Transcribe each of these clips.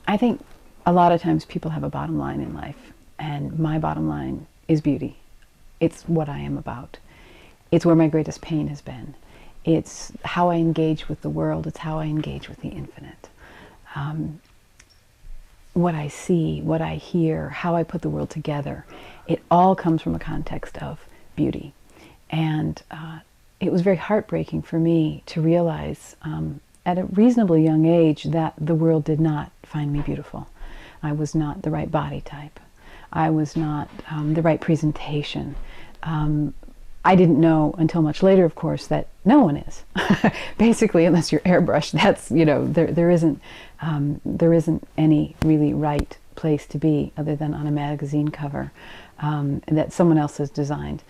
I think a lot of times people have a bottom line in life, and my bottom line is beauty. It's what I am about. It's where my greatest pain has been. It's how I engage with the world. It's how I engage with the infinite. What I see, what I hear, how I put the world together, it all comes from a context of beauty. And it was very heartbreaking for me to realize at a reasonably young age that the world did not find me beautiful. I was not the right body type. I was not the right presentation. I didn't know until much later, of course, that no one is. Basically, unless you're airbrushed, that's, you know, there isn't any really right place to be other than on a magazine cover that someone else has designed.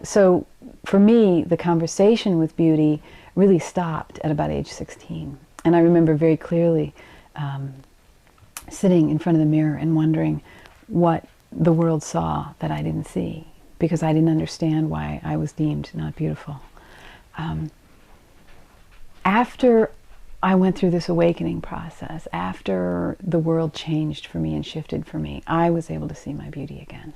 So for me, the conversation with beauty really stopped at about age 16. And I remember very clearly sitting in front of the mirror and wondering what the world saw that I didn't see, because I didn't understand why I was deemed not beautiful. After I went through this awakening process, after the world changed for me and shifted for me, I was able to see my beauty again.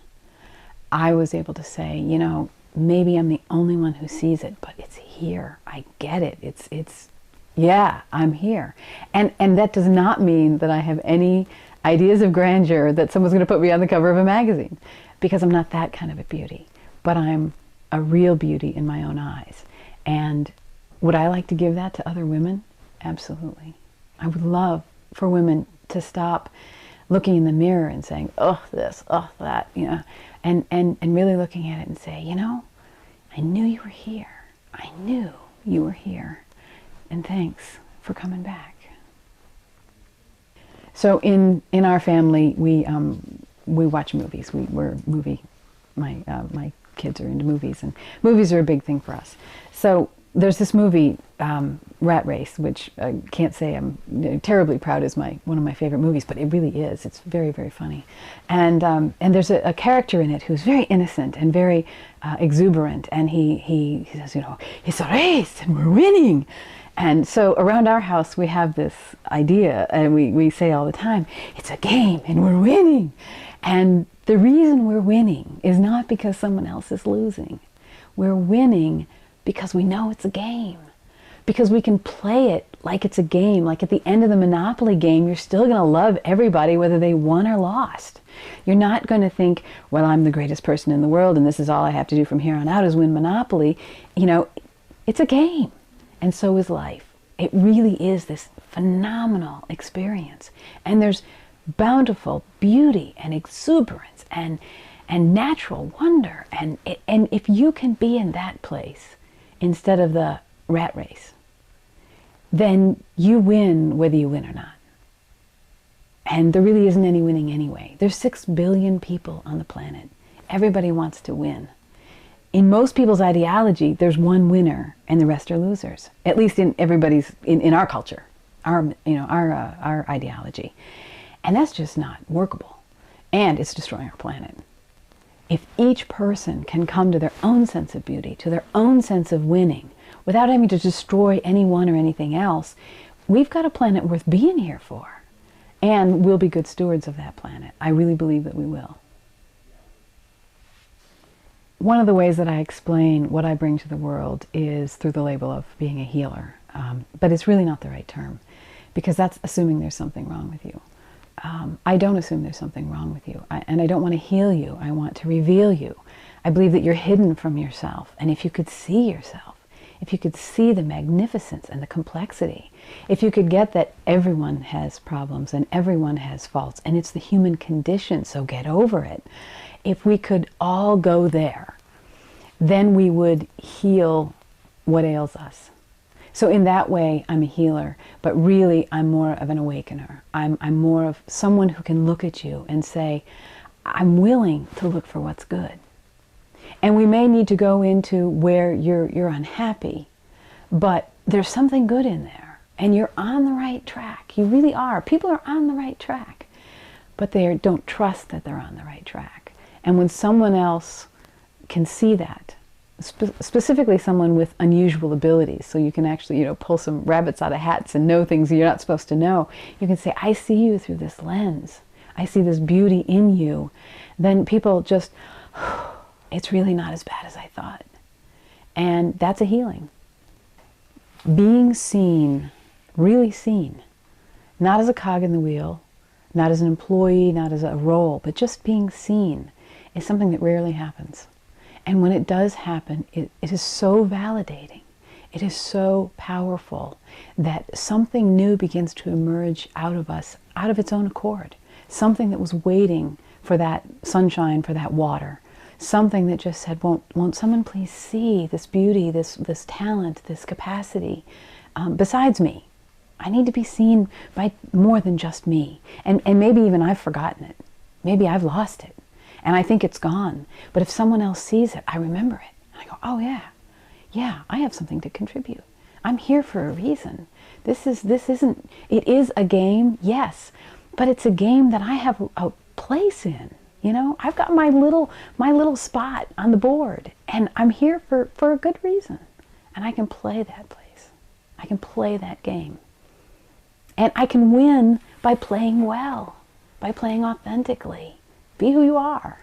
I was able to say, you know, maybe I'm the only one who sees it, but it's here. I get it. It's yeah, I'm here. And that does not mean that I have any ideas of grandeur that someone's going to put me on the cover of a magazine, because I'm not that kind of a beauty. But I'm a real beauty in my own eyes. And would I like to give that to other women? Absolutely. I would love for women to stop looking in the mirror and saying, oh, this, oh, that, you know, and really looking at it and say, you know, I knew you were here. I knew you were here. And thanks for coming back. So in our family, we watch movies. My kids are into movies, and movies are a big thing for us. So there's this movie, Rat Race, which I can't say I'm terribly proud is one of my favorite movies, but it really is. It's very, very funny. And there's a character in it who's very innocent and very exuberant, and he says, you know, it's a race and we're winning. And so around our house we have this idea, and we say all the time, it's a game and we're winning. And the reason we're winning is not because someone else is losing. We're winning because we know it's a game. Because we can play it like it's a game. Like at the end of the Monopoly game, you're still going to love everybody whether they won or lost. You're not going to think, well, I'm the greatest person in the world and this is all I have to do from here on out is win Monopoly. You know, it's a game. And so is life. It really is this phenomenal experience. And there's bountiful beauty and exuberance and natural wonder. And if you can be in that place instead of the rat race, then you win whether you win or not. And there really isn't any winning anyway. There's 6 billion people on the planet. Everybody wants to win. In most people's ideology, there's one winner and the rest are losers. At least in everybody's, in our culture, our ideology. And that's just not workable. And it's destroying our planet. If each person can come to their own sense of beauty, to their own sense of winning, without having to destroy anyone or anything else, we've got a planet worth being here for. And we'll be good stewards of that planet. I really believe that we will. One of the ways that I explain what I bring to the world is through the label of being a healer. But it's really not the right term, because that's assuming there's something wrong with you. I don't assume there's something wrong with you, and I don't want to heal you. I want to reveal you. I believe that you're hidden from yourself, and if you could see yourself, if you could see the magnificence and the complexity, if you could get that everyone has problems and everyone has faults, and it's the human condition, so get over it. If we could all go there, then we would heal what ails us. So in that way, I'm a healer, but really I'm more of an awakener. I'm more of someone who can look at you and say, I'm willing to look for what's good. And we may need to go into where you're unhappy, but there's something good in there, and you're on the right track. You really are. People are on the right track, but they don't trust that they're on the right track. And when someone else can see that, specifically someone with unusual abilities, so you can actually, pull some rabbits out of hats and know things you're not supposed to know. You can say, I see you through this lens. I see this beauty in you. Then people just, it's really not as bad as I thought. And that's a healing. Being seen, really seen, not as a cog in the wheel, not as an employee, not as a role, but just being seen is something that rarely happens. And when it does happen, it is so validating. It is so powerful that something new begins to emerge out of us, out of its own accord. Something that was waiting for that sunshine, for that water. Something that just said, won't someone please see this beauty, this talent, this capacity besides me? I need to be seen by more than just me. And maybe even I've forgotten it. Maybe I've lost it. And I think it's gone. But if someone else sees it, I remember it. And I go, oh yeah, I have something to contribute. I'm here for a reason. It is a game, yes, but it's a game that I have a place in. I've got my little spot on the board, and I'm here for a good reason. And I can play that place. I can play that game. And I can win by playing well, by playing authentically. Be who you are.